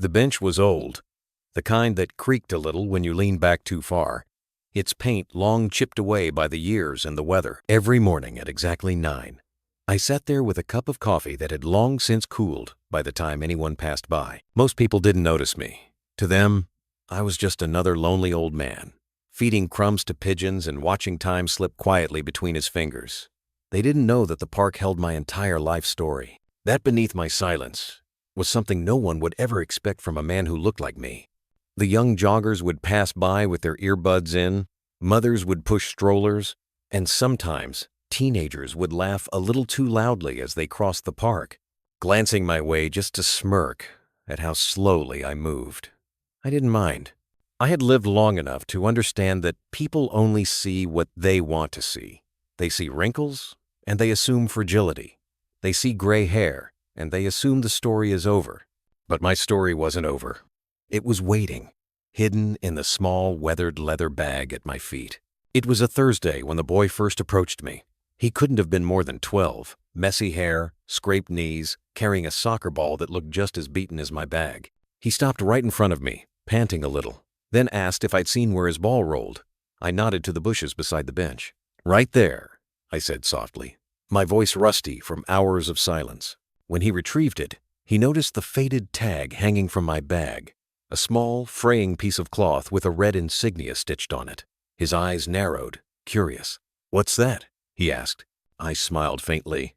The bench was old, the kind that creaked a little when you leaned back too far, its paint long chipped away by the years and the weather. Every morning at exactly 9, I sat there with a cup of coffee that had long since cooled by the time anyone passed by. Most people didn't notice me. To them, I was just another lonely old man, feeding crumbs to pigeons and watching time slip quietly between his fingers. They didn't know that the park held my entire life story. That beneath my silence was something no one would ever expect from a man who looked like me. The young joggers would pass by with their earbuds in, mothers would push strollers, and sometimes teenagers would laugh a little too loudly as they crossed the park, glancing my way just to smirk at how slowly I moved. I didn't mind. I had lived long enough to understand that people only see what they want to see. They see wrinkles, and they assume fragility. They see gray hair, and they assume the story is over. But my story wasn't over. It was waiting, hidden in the small, weathered leather bag at my feet. It was a Thursday when the boy first approached me. He couldn't have been more than 12, messy hair, scraped knees, carrying a soccer ball that looked just as beaten as my bag. He stopped right in front of me, panting a little, then asked if I'd seen where his ball rolled. I nodded to the bushes beside the bench. "Right there," I said softly, my voice rusty from hours of silence. When he retrieved it, he noticed the faded tag hanging from my bag, a small, fraying piece of cloth with a red insignia stitched on it. His eyes narrowed, curious. "What's that?" he asked. I smiled faintly.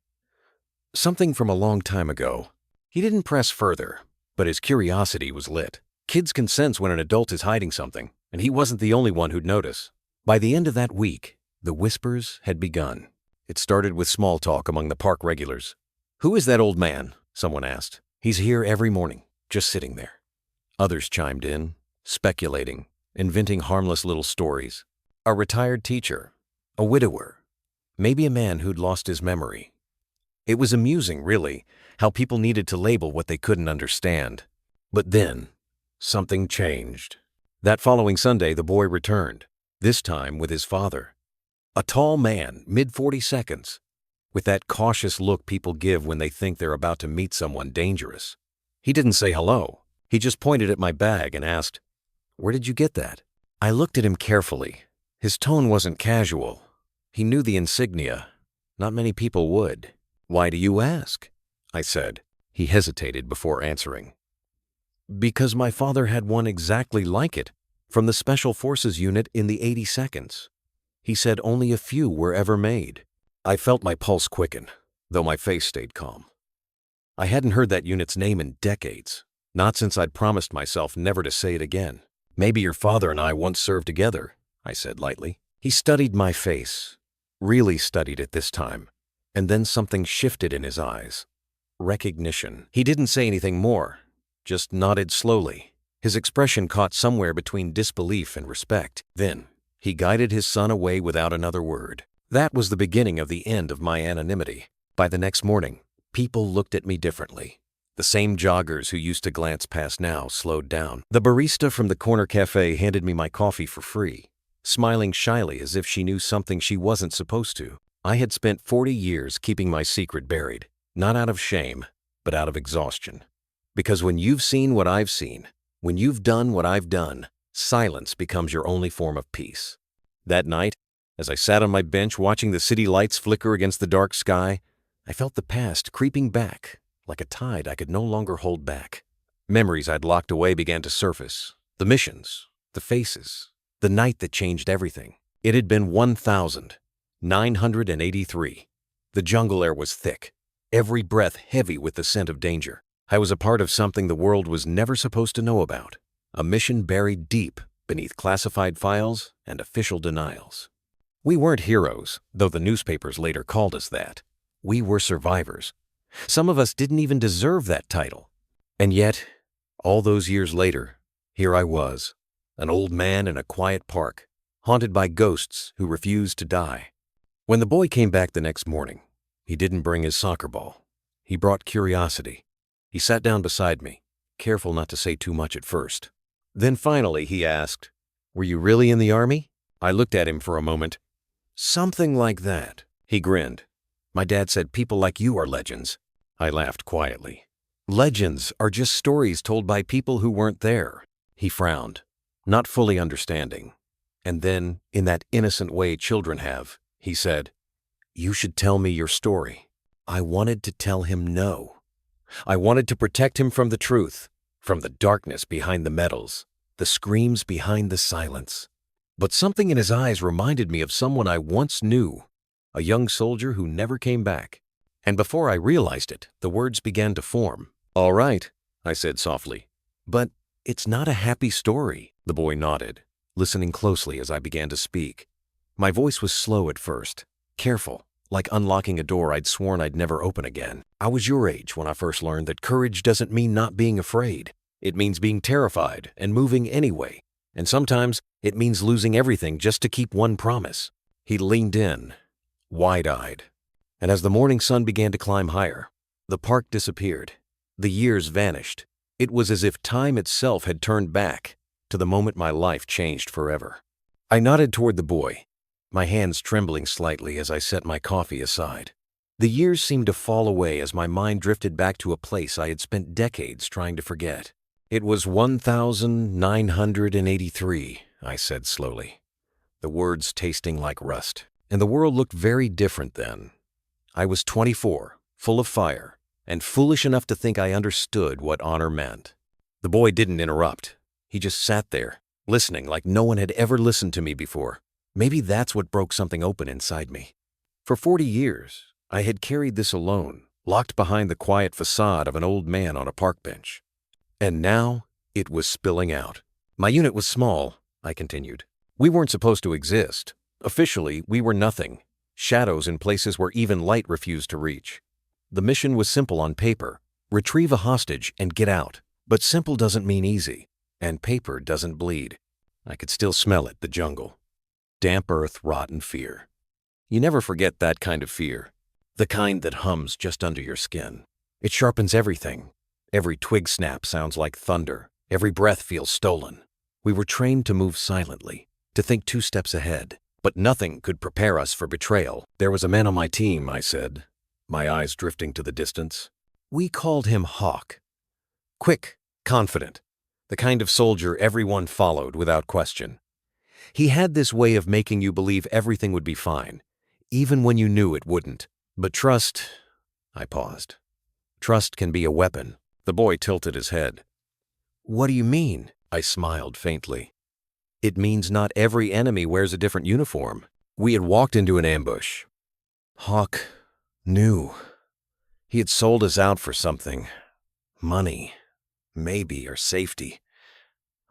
"Something from a long time ago." He didn't press further, but his curiosity was lit. Kids can sense when an adult is hiding something, and he wasn't the only one who'd notice. By the end of that week, the whispers had begun. It started with small talk among the park regulars. "Who is that old man?" someone asked. "He's here every morning, just sitting there." Others chimed in, speculating, inventing harmless little stories. A retired teacher, a widower, maybe a man who'd lost his memory. It was amusing, really, how people needed to label what they couldn't understand. But then, something changed. That following Sunday, the boy returned, this time with his father. A tall man, mid-40s, with that cautious look people give when they think they're about to meet someone dangerous. He didn't say hello. He just pointed at my bag and asked, "Where did you get that?" I looked at him carefully. His tone wasn't casual. He knew the insignia. Not many people would. "Why do you ask?" I said. He hesitated before answering. "Because my father had one exactly like it, from the Special Forces unit in the 82nds. He said only a few were ever made." I felt my pulse quicken, though my face stayed calm. I hadn't heard that unit's name in decades, not since I'd promised myself never to say it again. "Maybe your father and I once served together," I said lightly. He studied my face, really studied it this time, and then something shifted in his eyes. Recognition. He didn't say anything more, just nodded slowly. His expression caught somewhere between disbelief and respect. Then, he guided his son away without another word. That was the beginning of the end of my anonymity. By the next morning, people looked at me differently. The same joggers who used to glance past now slowed down. The barista from the corner cafe handed me my coffee for free, smiling shyly as if she knew something she wasn't supposed to. I had spent 40 years keeping my secret buried, not out of shame, but out of exhaustion. Because when you've seen what I've seen, when you've done what I've done, silence becomes your only form of peace. That night, as I sat on my bench watching the city lights flicker against the dark sky, I felt the past creeping back, like a tide I could no longer hold back. Memories I'd locked away began to surface. The missions, the faces, the night that changed everything. It had been 1983. The jungle air was thick, every breath heavy with the scent of danger. I was a part of something the world was never supposed to know about, a mission buried deep beneath classified files and official denials. We weren't heroes, though the newspapers later called us that. We were survivors. Some of us didn't even deserve that title. And yet, all those years later, here I was, an old man in a quiet park, haunted by ghosts who refused to die. When the boy came back the next morning, he didn't bring his soccer ball. He brought curiosity. He sat down beside me, careful not to say too much at first. Then finally he asked, "Were you really in the Army?" I looked at him for a moment. "Something like that." He grinned. "My dad said people like you are legends." I laughed quietly. Legends are just stories told by people who weren't there. He frowned, not fully understanding. And then, in that innocent way children have, he said, "You should tell me your story." I wanted to tell him no. I wanted to protect him from the truth, from the darkness behind the medals, the screams behind the silence. But something in his eyes reminded me of someone I once knew, a young soldier who never came back. And before I realized it, the words began to form. "All right," I said softly. "But it's not a happy story." The boy nodded, listening closely as I began to speak. My voice was slow at first, careful, like unlocking a door I'd sworn I'd never open again. I was your age when I first learned that courage doesn't mean not being afraid. It means being terrified and moving anyway. And sometimes it means losing everything just to keep one promise. He leaned in, wide-eyed. And as the morning sun began to climb higher, the park disappeared. The years vanished. It was as if time itself had turned back to the moment my life changed forever. I nodded toward the boy, my hands trembling slightly as I set my coffee aside. The years seemed to fall away as my mind drifted back to a place I had spent decades trying to forget. "It was 1983, I said slowly, the words tasting like rust. And the world looked very different then. I was 24, full of fire, and foolish enough to think I understood what honor meant." The boy didn't interrupt. He just sat there, listening like no one had ever listened to me before. Maybe that's what broke something open inside me. For 40 years, I had carried this alone, locked behind the quiet facade of an old man on a park bench. And now, it was spilling out. "My unit was small," I continued. "We weren't supposed to exist. Officially, we were nothing. Shadows in places where even light refused to reach. The mission was simple on paper. Retrieve a hostage and get out. But simple doesn't mean easy. And paper doesn't bleed." I could still smell it, the jungle. Damp earth, rot, and fear. You never forget that kind of fear. The kind that hums just under your skin. It sharpens everything. Every twig snap sounds like thunder. Every breath feels stolen. We were trained to move silently, to think 2 steps ahead. But nothing could prepare us for betrayal. "There was a man on my team," I said, my eyes drifting to the distance. "We called him Hawk. Quick, confident, the kind of soldier everyone followed without question. He had this way of making you believe everything would be fine, even when you knew it wouldn't. But trust—" I paused. "Trust can be a weapon." The boy tilted his head. "What do you mean?" I smiled faintly. "It means not every enemy wears a different uniform." We had walked into an ambush. Hawk knew. He had sold us out for something. Money, maybe, or safety.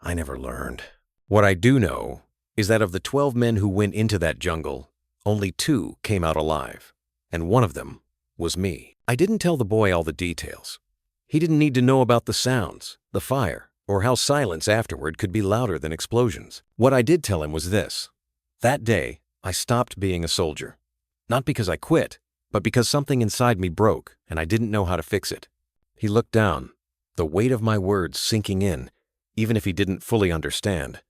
I never learned. What I do know is that of the 12 men who went into that jungle, only 2 came out alive, and one of them was me. I didn't tell the boy all the details. He didn't need to know about the sounds, the fire, or how silence afterward could be louder than explosions. What I did tell him was this. That day, I stopped being a soldier. Not because I quit, but because something inside me broke and I didn't know how to fix it. He looked down, the weight of my words sinking in, even if he didn't fully understand.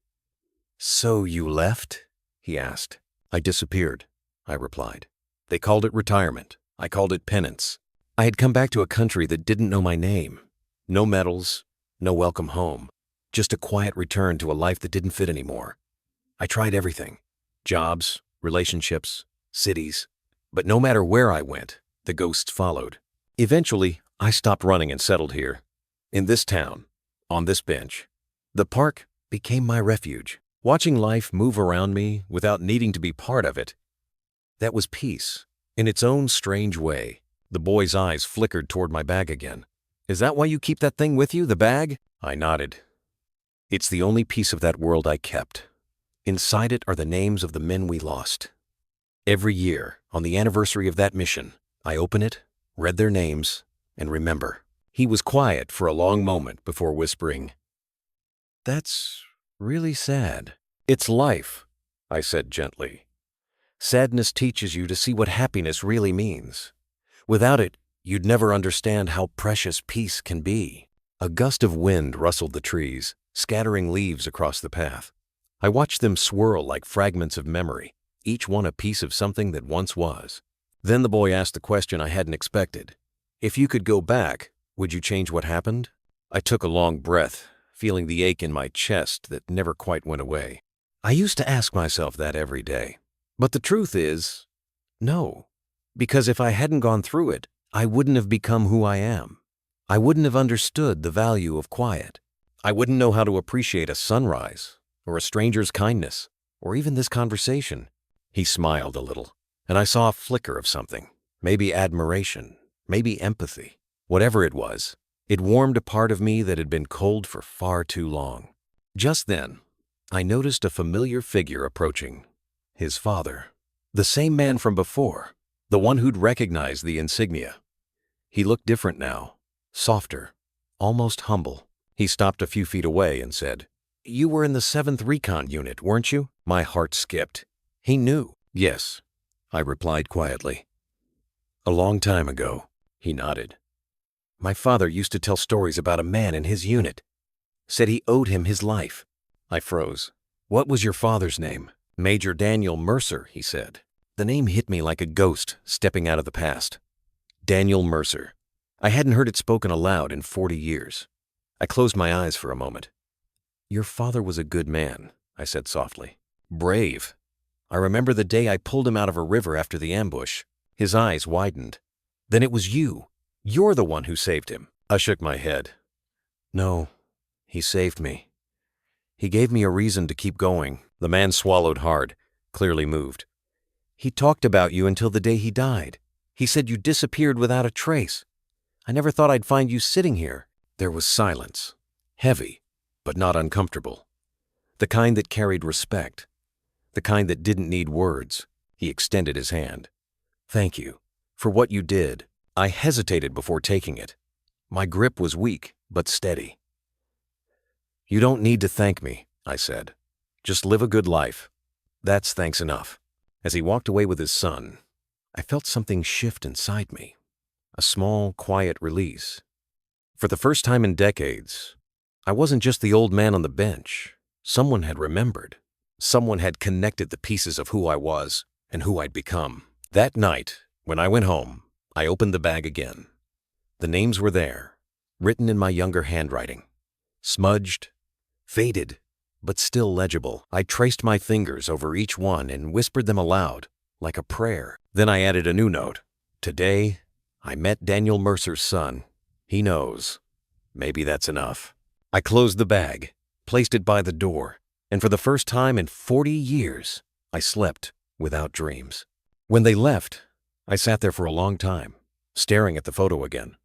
"So you left?" he asked. "I disappeared," I replied. "They called it retirement. I called it penance. I had come back to a country that didn't know my name. No medals, no welcome home, just a quiet return to a life that didn't fit anymore. I tried everything. Jobs, relationships, cities. But no matter where I went, the ghosts followed. Eventually, I stopped running and settled here. In this town, on this bench. The park became my refuge. Watching life move around me without needing to be part of it, that was peace, in its own strange way." The boy's eyes flickered toward my bag again. "Is that why you keep that thing with you, the bag?" I nodded. "It's the only piece of that world I kept. Inside it are the names of the men we lost. Every year, on the anniversary of that mission, I open it, read their names, and remember." He was quiet for a long moment before whispering, "That's really sad." "It's life," I said gently. "Sadness teaches you to see what happiness really means. Without it, you'd never understand how precious peace can be." A gust of wind rustled the trees, scattering leaves across the path. I watched them swirl like fragments of memory, each one a piece of something that once was. Then the boy asked the question I hadn't expected. "If you could go back, Would you change what happened? I took a long breath, feeling the ache in my chest that never quite went away. I used to ask myself that every day. But the truth is, no. Because if I hadn't gone through it, I wouldn't have become who I am. I wouldn't have understood the value of quiet. I wouldn't know how to appreciate a sunrise, or a stranger's kindness, or even this conversation. He smiled a little, and I saw a flicker of something. Maybe admiration, maybe empathy. Whatever it was, it warmed a part of me that had been cold for far too long. Just then, I noticed a familiar figure approaching. His father. The same man from before, the one who'd recognized the insignia. He looked different now, softer, almost humble. He stopped a few feet away and said, "You were in the 7th Recon Unit, weren't you?" My heart skipped. He knew. "Yes," I replied quietly. "A long time ago," he nodded. "My father used to tell stories about a man in his unit. Said he owed him his life." I froze. "What was your father's name?" "Major Daniel Mercer," he said. The name hit me like a ghost stepping out of the past. Daniel Mercer. I hadn't heard it spoken aloud in 40 years. I closed my eyes for a moment. "Your father was a good man," I said softly. "Brave. I remember the day I pulled him out of a river after the ambush." His eyes widened. "Then it was you. You're the one who saved him." I shook my head. "No, he saved me. He gave me a reason to keep going." The man swallowed hard, clearly moved. "He talked about you until the day he died. He said you disappeared without a trace. I never thought I'd find you sitting here." There was silence, heavy, but not uncomfortable. The kind that carried respect. The kind that didn't need words. He extended his hand. "Thank you for what you did." I hesitated before taking it. My grip was weak, but steady. "You don't need to thank me," I said. "Just live a good life. That's thanks enough." As he walked away with his son, I felt something shift inside me. A small, quiet release. For the first time in decades, I wasn't just the old man on the bench. Someone had remembered. Someone had connected the pieces of who I was and who I'd become. That night, when I went home, I opened the bag again. The names were there, written in my younger handwriting. Smudged, faded, but still legible. I traced my fingers over each one and whispered them aloud, like a prayer. Then I added a new note. "Today, I met Daniel Mercer's son. He knows." Maybe that's enough. I closed the bag, placed it by the door, and for the first time in 40 years, I slept without dreams. When they left, I sat there for a long time, staring at the photo again.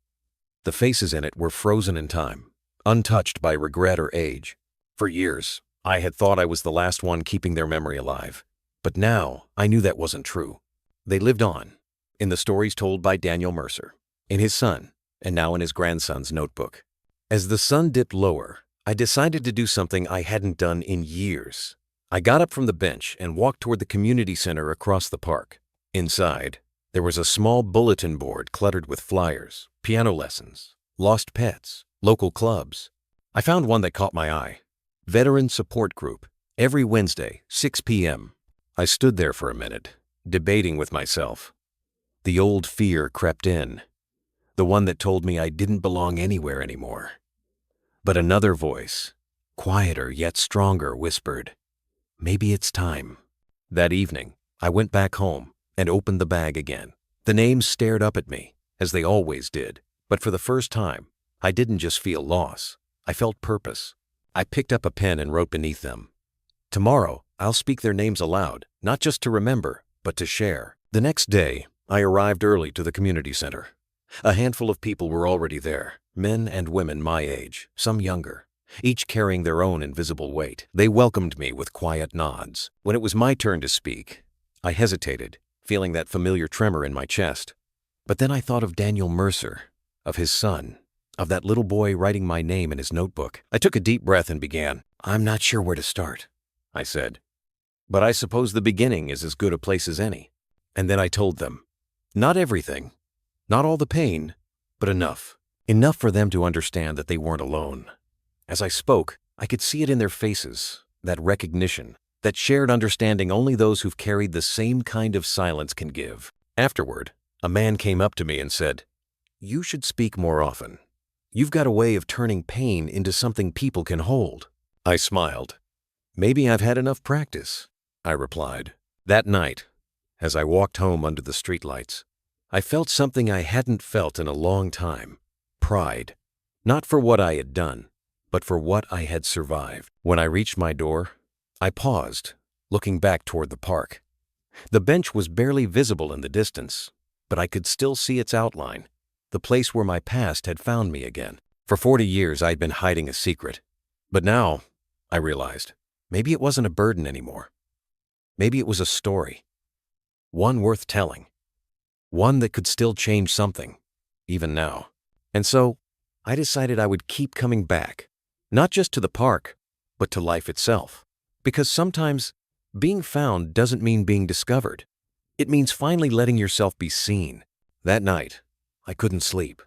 The faces in it were frozen in time, untouched by regret or age. For years, I had thought I was the last one keeping their memory alive. But now, I knew that wasn't true. They lived on, in the stories told by Daniel Mercer, in his son, and now in his grandson's notebook. As the sun dipped lower, I decided to do something I hadn't done in years. I got up from the bench and walked toward the community center across the park. Inside, there was a small bulletin board cluttered with flyers, piano lessons, lost pets, local clubs. I found one that caught my eye. Veteran Support Group, every Wednesday, 6 p.m. I stood there for a minute, debating with myself. The old fear crept in, the one that told me I didn't belong anywhere anymore. But another voice, quieter yet stronger, whispered, "Maybe it's time." That evening, I went back home and opened the bag again. The names stared up at me, as they always did, but for the first time, I didn't just feel loss. I felt purpose. I picked up a pen and wrote beneath them, "Tomorrow, I'll speak their names aloud, not just to remember, but to share." The next day, I arrived early to the community center. A handful of people were already there, men and women my age, some younger, each carrying their own invisible weight. They welcomed me with quiet nods. When it was my turn to speak, I hesitated, feeling that familiar tremor in my chest. But then I thought of Daniel Mercer, of his son, of that little boy writing my name in his notebook. I took a deep breath and began. "I'm not sure where to start," I said. "But I suppose the beginning is as good a place as any." And then I told them, not everything, not all the pain, but enough. Enough for them to understand that they weren't alone. As I spoke, I could see it in their faces, that recognition, that shared understanding only those who've carried the same kind of silence can give. Afterward, a man came up to me and said, "You should speak more often." You've got a way of turning pain into something people can hold." I smiled. "Maybe I've had enough practice," I replied. That night, as I walked home under the streetlights, I felt something I hadn't felt in a long time. Pride. Not for what I had done, but for what I had survived. When I reached my door, I paused, looking back toward the park. The bench was barely visible in the distance, but I could still see its outline, the place where my past had found me again. For 40 years, I'd been hiding a secret. But now, I realized, maybe it wasn't a burden anymore. Maybe it was a story. One worth telling. One that could still change something, even now. And so, I decided I would keep coming back, not just to the park, but to life itself. Because sometimes, being found doesn't mean being discovered. It means finally letting yourself be seen. That night, I couldn't sleep.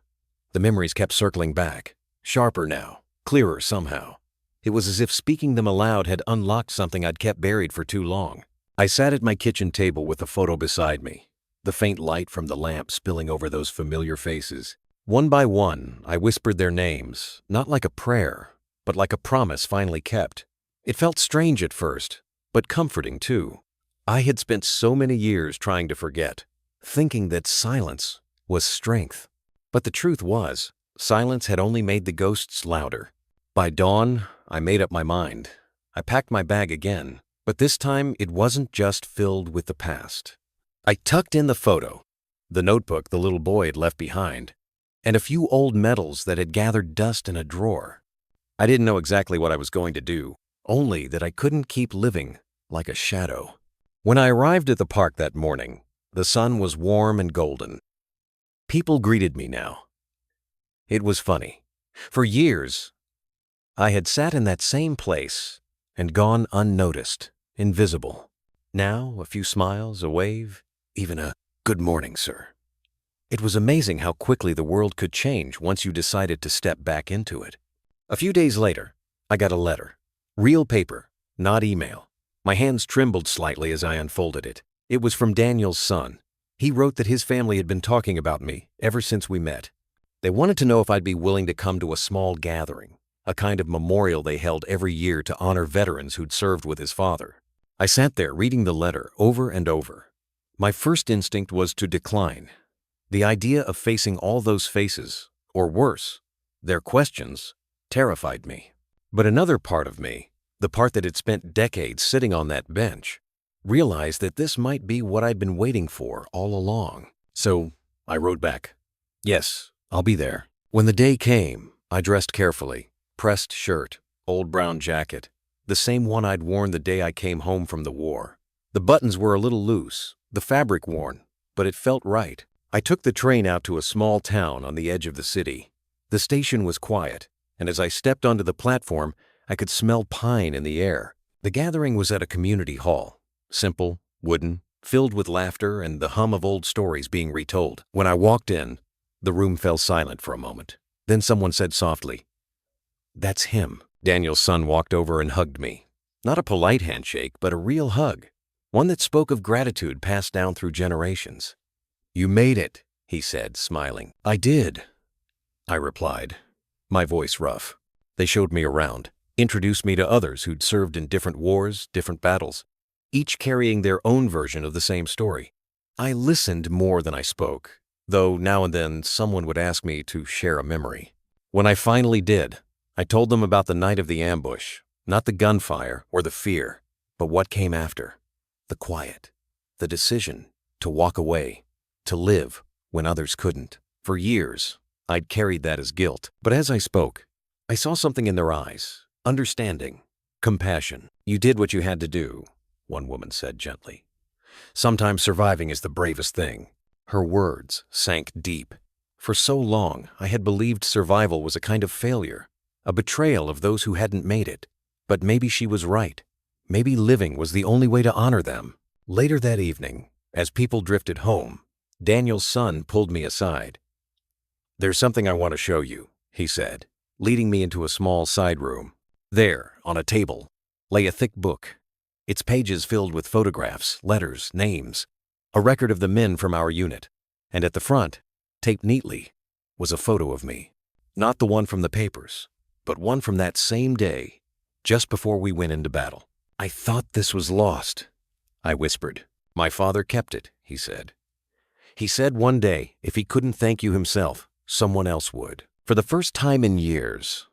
The memories kept circling back, sharper now, clearer somehow. It was as if speaking them aloud had unlocked something I'd kept buried for too long. I sat at my kitchen table with the photo beside me, the faint light from the lamp spilling over those familiar faces. One by one, I whispered their names, not like a prayer, but like a promise finally kept. It felt strange at first, but comforting too. I had spent so many years trying to forget, thinking that silence was strength. But the truth was, silence had only made the ghosts louder. By dawn, I made up my mind. I packed my bag again, but this time it wasn't just filled with the past. I tucked in the photo, the notebook the little boy had left behind, and a few old medals that had gathered dust in a drawer. I didn't know exactly what I was going to do, only that I couldn't keep living like a shadow. When I arrived at the park that morning, the sun was warm and golden. People greeted me now. It was funny. For years, I had sat in that same place and gone unnoticed, invisible. Now, a few smiles, a wave, even a "Good morning, sir." It was amazing how quickly the world could change once you decided to step back into it. A few days later, I got a letter. Real paper, not email. My hands trembled slightly as I unfolded it. It was from Daniel's son. He wrote that his family had been talking about me ever since we met. They wanted to know if I'd be willing to come to a small gathering, a kind of memorial they held every year to honor veterans who'd served with his father. I sat there reading the letter over and over. My first instinct was to decline. The idea of facing all those faces, or worse, their questions, terrified me. But another part of me, the part that had spent decades sitting on that bench, realized that this might be what I'd been waiting for all along. So I wrote back, "Yes, I'll be there." When the day came, I dressed carefully. Pressed shirt, old brown jacket, the same one I'd worn the day I came home from the war. The buttons were a little loose, the fabric worn, but it felt right. I took the train out to a small town on the edge of the city. The station was quiet, and as I stepped onto the platform, I could smell pine in the air. The gathering was at a community hall, simple, wooden, filled with laughter and the hum of old stories being retold. When I walked in, the room fell silent for a moment. Then someone said softly, "That's him." Daniel's son walked over and hugged me. Not a polite handshake, but a real hug, one that spoke of gratitude passed down through generations. "You made it," he said, smiling. "I did," I replied, my voice rough. They showed me around, introduced me to others who'd served in different wars, different battles, each carrying their own version of the same story. I listened more than I spoke, though now and then someone would ask me to share a memory. When I finally did, I told them about the night of the ambush, not the gunfire or the fear, but what came after. The quiet, the decision to walk away, to live when others couldn't. For years, I'd carried that as guilt, but as I spoke, I saw something in their eyes, understanding, compassion. "You did what you had to do," one woman said gently. "Sometimes surviving is the bravest thing." Her words sank deep. For so long, I had believed survival was a kind of failure, a betrayal of those who hadn't made it. But maybe she was right. Maybe living was the only way to honor them. Later that evening, as people drifted home, Daniel's son pulled me aside. "There's something I want to show you," he said, leading me into a small side room. There, on a table, lay a thick book, its pages filled with photographs, letters, names, a record of the men from our unit, and at the front, taped neatly, was a photo of me. Not the one from the papers, but one from that same day, just before we went into battle. "I thought this was lost," I whispered. "My father kept it," he said. "He said one day, if he couldn't thank you himself, someone else would." For the first time in years,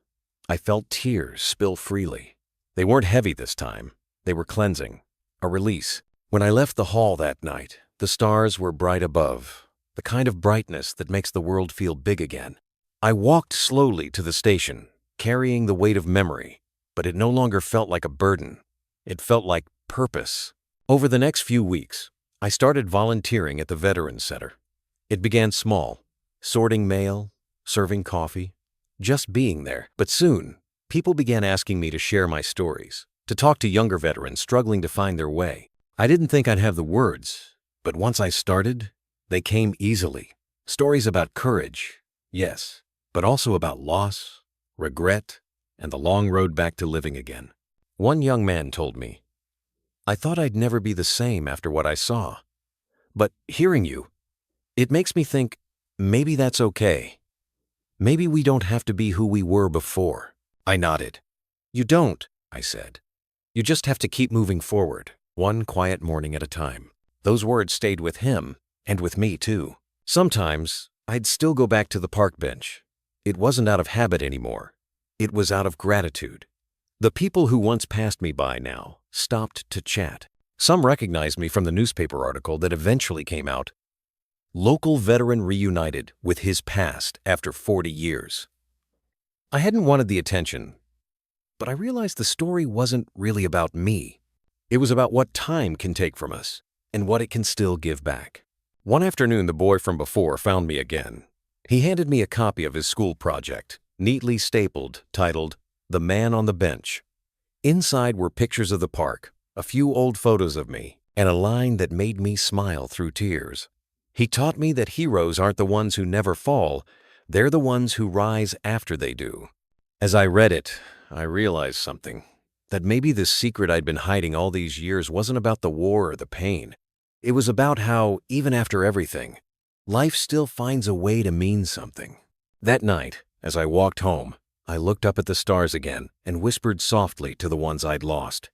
I felt tears spill freely. They weren't heavy this time. They were cleansing, a release. When I left the hall that night, the stars were bright above, the kind of brightness that makes the world feel big again. I walked slowly to the station, carrying the weight of memory, but it no longer felt like a burden. It felt like purpose. Over the next few weeks, I started volunteering at the Veterans Center. It began small, sorting mail, serving coffee, just being there. But soon, people began asking me to share my stories, to talk to younger veterans struggling to find their way. I didn't think I'd have the words, but once I started, they came easily. Stories about courage, yes, but also about loss, regret, and the long road back to living again. One young man told me, "I thought I'd never be the same after what I saw. But hearing you, it makes me think maybe that's okay. Maybe we don't have to be who we were before." I nodded. "You don't," I said. "You just have to keep moving forward, one quiet morning at a time." Those words stayed with him, and with me too. Sometimes, I'd still go back to the park bench. It wasn't out of habit anymore. It was out of gratitude. The people who once passed me by now stopped to chat. Some recognized me from the newspaper article that eventually came out. "Local veteran reunited with his past after 40 years. I hadn't wanted the attention, but I realized the story wasn't really about me. It was about what time can take from us and what it can still give back. One afternoon, the boy from before found me again. He handed me a copy of his school project, neatly stapled, titled, "The Man on the Bench." Inside were pictures of the park, a few old photos of me, and a line that made me smile through tears. He taught me that heroes aren't the ones who never fall, they're the ones who rise after they do. As I read it, I realized something, that maybe the secret I'd been hiding all these years wasn't about the war or the pain. It was about how, even after everything, life still finds a way to mean something. That night, as I walked home, I looked up at the stars again and whispered softly to the ones I'd lost.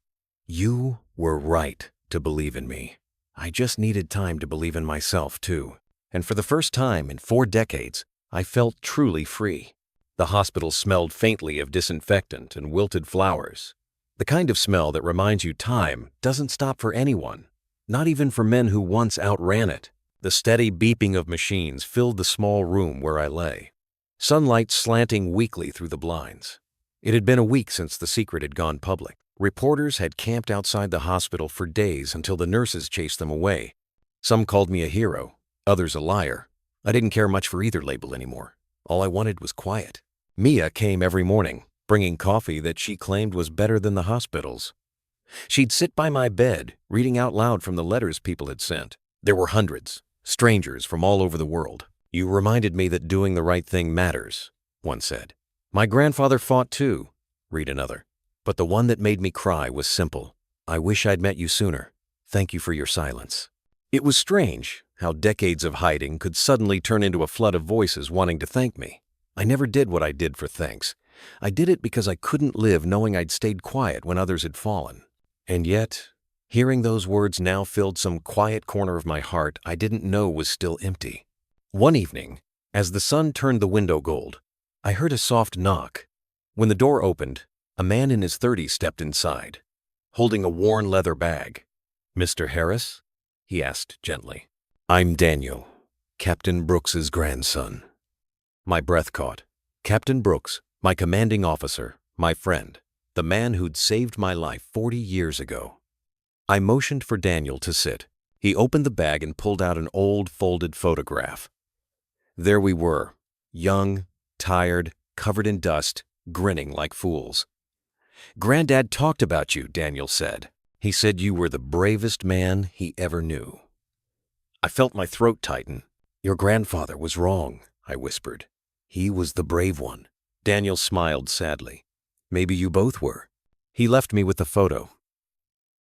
"You were right to believe in me. I just needed time to believe in myself, too." And for the first time in 4 decades, I felt truly free. The hospital smelled faintly of disinfectant and wilted flowers. The kind of smell that reminds you time doesn't stop for anyone, not even for men who once outran it. The steady beeping of machines filled the small room where I lay, sunlight slanting weakly through the blinds. It had been a week since the secret had gone public. Reporters had camped outside the hospital for days until the nurses chased them away. Some called me a hero, others a liar. I didn't care much for either label anymore. All I wanted was quiet. Mia came every morning, bringing coffee that she claimed was better than the hospital's. She'd sit by my bed, reading out loud from the letters people had sent. There were hundreds, strangers from all over the world. "You reminded me that doing the right thing matters," one said. "My grandfather fought too," read another. "But the one that made me cry was simple. I wish I'd met you sooner. Thank you for your silence." It was strange how decades of hiding could suddenly turn into a flood of voices wanting to thank me. I never did what I did for thanks. I did it because I couldn't live knowing I'd stayed quiet when others had fallen. And yet, hearing those words now filled some quiet corner of my heart I didn't know was still empty. One evening, as the sun turned the window gold, I heard a soft knock. When the door opened, a man in his 30s stepped inside, holding a worn leather bag. "Mr. Harris?" he asked gently. "I'm Daniel, Captain Brooks's grandson." My breath caught. Captain Brooks, my commanding officer, my friend, the man who'd saved my life 40 years ago. I motioned for Daniel to sit. He opened the bag and pulled out an old folded photograph. There we were, young, tired, covered in dust, grinning like fools. "Granddad talked about you," Daniel said. "He said you were the bravest man he ever knew." I felt my throat tighten. "Your grandfather was wrong," I whispered. "He was the brave one." Daniel smiled sadly. "Maybe you both were." He left me with the photo.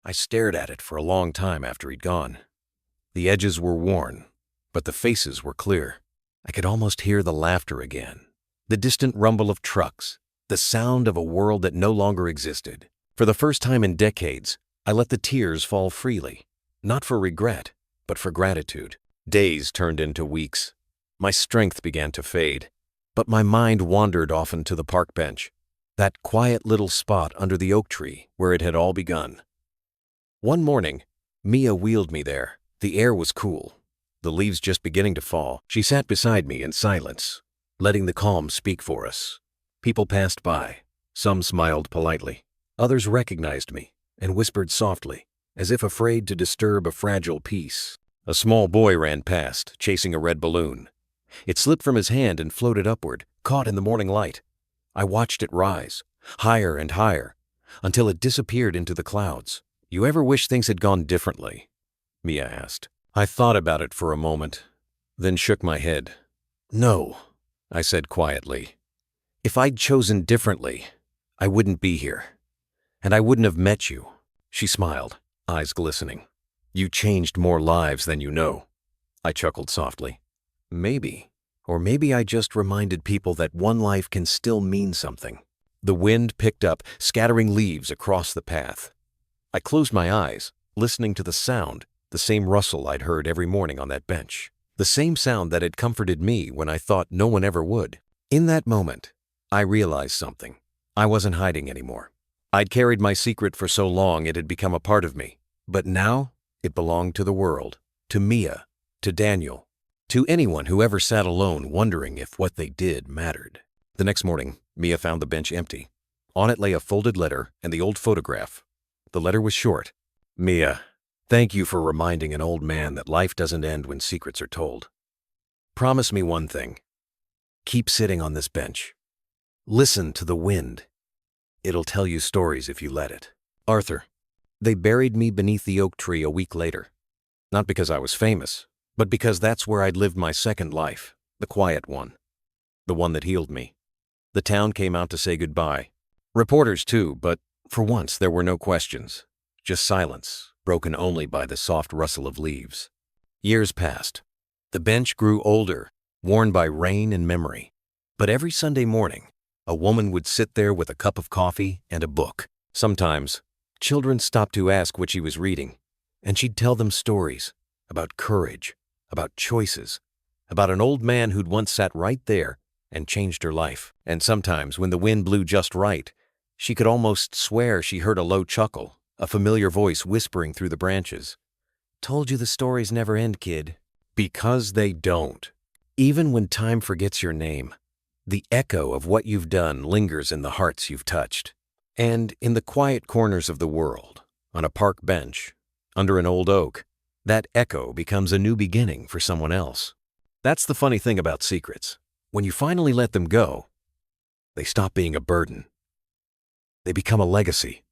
I stared at it for a long time after he'd gone. The edges were worn, but the faces were clear. I could almost hear the laughter again. The distant rumble of trucks, the sound of a world that no longer existed. For the first time in decades, I let the tears fall freely, not for regret, but for gratitude. Days turned into weeks. My strength began to fade, but my mind wandered often to the park bench, that quiet little spot under the oak tree where it had all begun. One morning, Mia wheeled me there. The air was cool, the leaves just beginning to fall. She sat beside me in silence, letting the calm speak for us. People passed by. Some smiled politely. Others recognized me and whispered softly, as if afraid to disturb a fragile peace. A small boy ran past, chasing a red balloon. It slipped from his hand and floated upward, caught in the morning light. I watched it rise, higher and higher, until it disappeared into the clouds. "You ever wish things had gone differently?" Mia asked. I thought about it for a moment, then shook my head. "No," I said quietly. "If I'd chosen differently, I wouldn't be here. And I wouldn't have met you." She smiled, eyes glistening. "You changed more lives than you know." I chuckled softly. Maybe. Or maybe I just reminded people that one life can still mean something. The wind picked up, scattering leaves across the path. I closed my eyes, listening to the sound, the same rustle I'd heard every morning on that bench. The same sound that had comforted me when I thought no one ever would. In that moment, I realized something. I wasn't hiding anymore. I'd carried my secret for so long it had become a part of me. But now, it belonged to the world, to Mia, to Daniel, to anyone who ever sat alone wondering if what they did mattered. The next morning, Mia found the bench empty. On it lay a folded letter and the old photograph. The letter was short. "Mia, thank you for reminding an old man that life doesn't end when secrets are told. Promise me one thing. Keep sitting on this bench. Listen to the wind. It'll tell you stories if you let it. Arthur." They buried me beneath the oak tree a week later. Not because I was famous, but because that's where I'd lived my second life, the quiet one, the one that healed me. The town came out to say goodbye. Reporters too, but for once there were no questions, just silence, broken only by the soft rustle of leaves. Years passed. The bench grew older, worn by rain and memory. But every Sunday morning, a woman would sit there with a cup of coffee and a book. Sometimes, children stopped to ask what she was reading, and she'd tell them stories about courage, about choices, about an old man who'd once sat right there and changed her life. And sometimes, when the wind blew just right, she could almost swear she heard a low chuckle, a familiar voice whispering through the branches. "Told you the stories never end, kid." Because they don't. Even when time forgets your name, the echo of what you've done lingers in the hearts you've touched. And in the quiet corners of the world, on a park bench, under an old oak, that echo becomes a new beginning for someone else. That's the funny thing about secrets. When you finally let them go, they stop being a burden. They become a legacy.